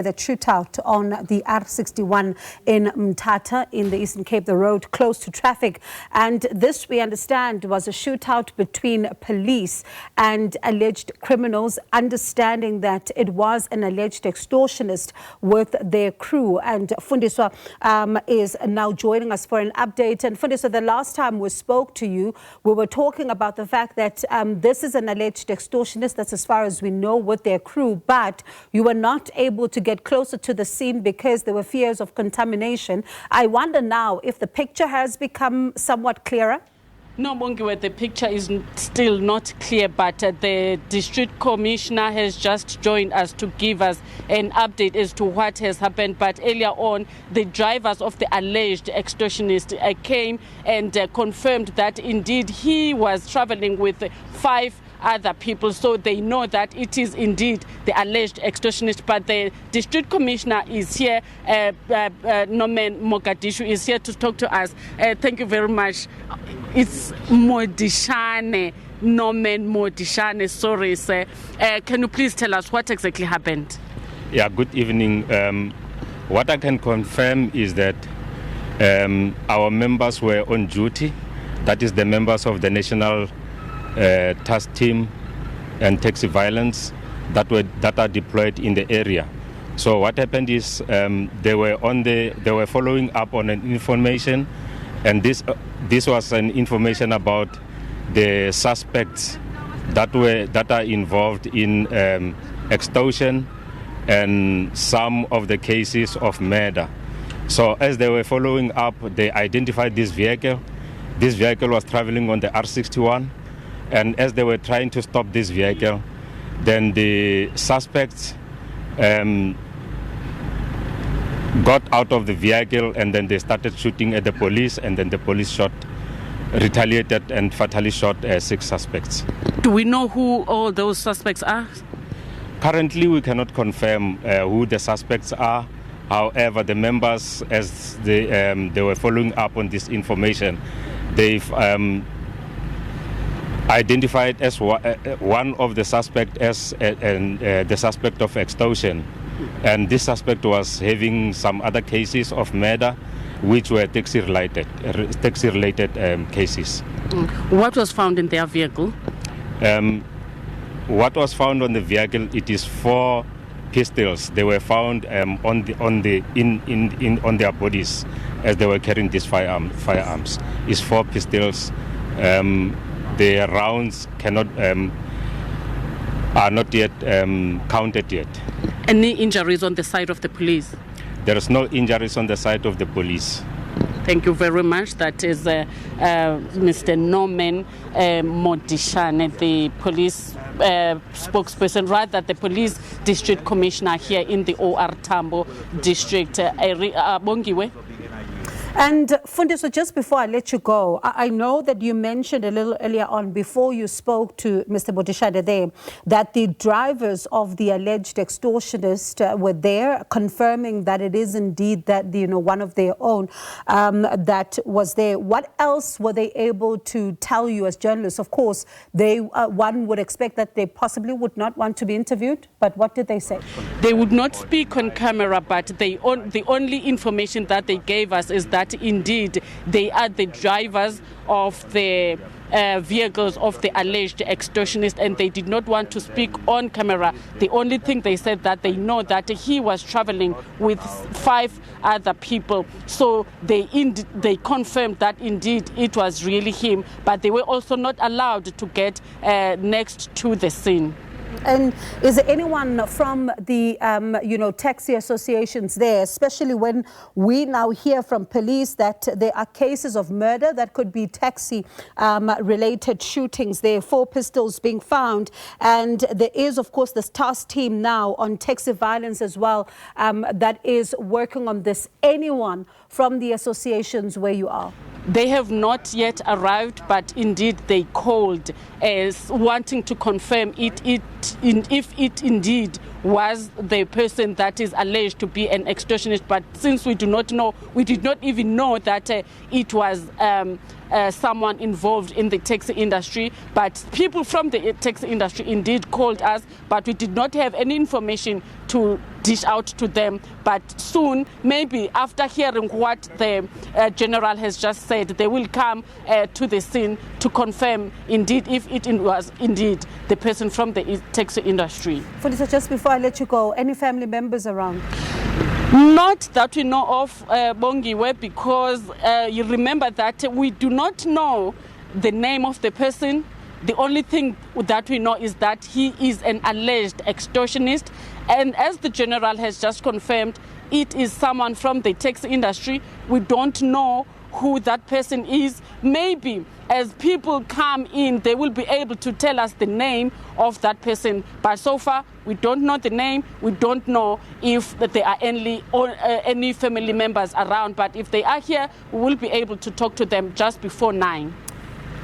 The shootout on the R61 in Mthatha in the Eastern Cape, the road close to traffic. And this, we understand, was a shootout between police and alleged criminals, understanding that it was an alleged extortionist with their crew. And Fundiswa is now joining us for an update. And Fundiswa, the last time we spoke to you, we were talking about the fact that this is an alleged extortionist, that's as far as we know, with their crew, but you were not able to get closer to the scene because there were fears of contamination. I wonder now if the picture has become somewhat clearer. No, Bongiwe, the picture is still not clear, but the district commissioner has just joined us to give us an update as to what has happened. But earlier on, the drivers of the alleged extortionist came and confirmed that indeed he was traveling with 5 other people, so they know that it is indeed the alleged extortionist. But the district commissioner is here, Norman Mogadishu is here to talk to us. Thank you very much. It's Modishane, Norman Modishane, sorry sir. Can you please tell us what exactly happened? Yeah, good evening. What I can confirm is that our members were on duty, that is the members of the National Task Team and Taxi Violence that are deployed in the area. So what happened is they were following up on an information, and this was an information about the suspects that are involved in extortion and some of the cases of murder. So as they were following up, they identified this vehicle. This vehicle was traveling on the R61. And as they were trying to stop this vehicle, then the suspects got out of the vehicle, and then they started shooting at the police, and then the police retaliated and fatally shot 6 suspects. Do we know who all those suspects are? Currently, we cannot confirm who the suspects are. However, the members, as they were following up on this information, they've identified as one of the suspects as the suspect of extortion, and this suspect was having some other cases of murder, which were taxi-related cases. What was found in their vehicle? What was found on the vehicle? It is 4 pistols. They were found on their bodies as they were carrying these firearms. It's 4 pistols. The rounds are not yet counted yet. Any injuries on the side of the police? There is no injuries on the side of the police. Thank you very much. That is Mr. Norman Modishane, the police spokesperson, rather the police district commissioner here in the OR Tambo district. Bongiwe. And Fundiswa, just before I let you go, I know that you mentioned a little earlier on, before you spoke to Mr. Modishane there, that the drivers of the alleged extortionist were there, confirming that it is indeed that one of their own that was there. What else were they able to tell you as journalists? Of course, one would expect that they possibly would not want to be interviewed, but what did they say? They would not speak on camera, but the only information that they gave us is that indeed they are the drivers of the vehicles of the alleged extortionist, and they did not want to speak on camera. The only thing they said that they know that he was traveling with 5 other people, so they confirmed that indeed it was really him, but they were also not allowed to get next to the scene. And is there anyone from the, taxi associations there, especially when we now hear from police that there are cases of murder that could be taxi-related shootings? There are 4 pistols being found. And there is, of course, this task team now on taxi violence as well that is working on this. Anyone from the associations where you are? They have not yet arrived, but indeed they called as wanting to confirm if it indeed was the person that is alleged to be an extortionist. But since we do not know, we did not even know that it was someone involved in the taxi industry. But people from the taxi industry indeed called us, but we did not have any information to dish out to them. But soon, maybe after hearing what the general has just said, they will come to the scene to confirm indeed if it was indeed the person from the taxi industry. Fundiswa, just before I let you go, any family members around? Not that we know of, Bongiwe, because you remember that we do not know the name of the person. The only thing that we know is that he is an alleged extortionist. And as the general has just confirmed, it is someone from the taxi industry. We don't know who that person is. Maybe as people come in, they will be able to tell us the name of that person. But so far, we don't know the name. We don't know if there are any family members around. But if they are here, we will be able to talk to them just before 9.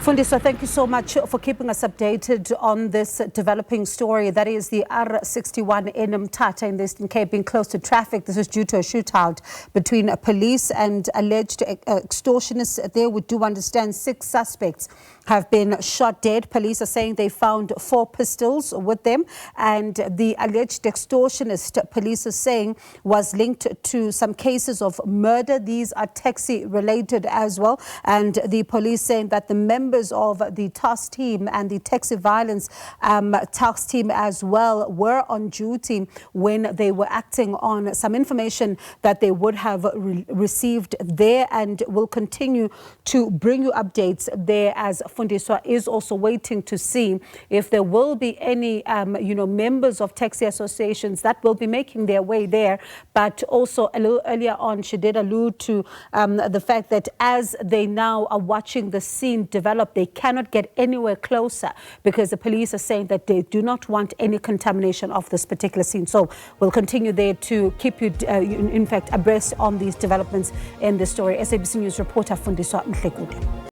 Fundiswa, thank you so much for keeping us updated on this developing story. That is the R61 in Mthatha in the Eastern Cape being close to traffic. This is due to a shootout between police and alleged extortionists. There, we do understand 6 suspects have been shot dead. Police are saying they found 4 pistols with them, and the alleged extortionist, police are saying, was linked to some cases of murder. These are taxi related as well, and the police saying that the members of the task team and the taxi violence task team as well were on duty when they were acting on some information that they would have received there, and will continue to bring you updates there, as Fundiswa is also waiting to see if there will be any members of taxi associations that will be making their way there. But also a little earlier on, she did allude to the fact that as they now are watching the scene develop, they cannot get anywhere closer because the police are saying that they do not want any contamination of this particular scene. So we'll continue there to keep you, in fact, abreast on these developments in the story. SABC News reporter Fundiswa Mhlekude.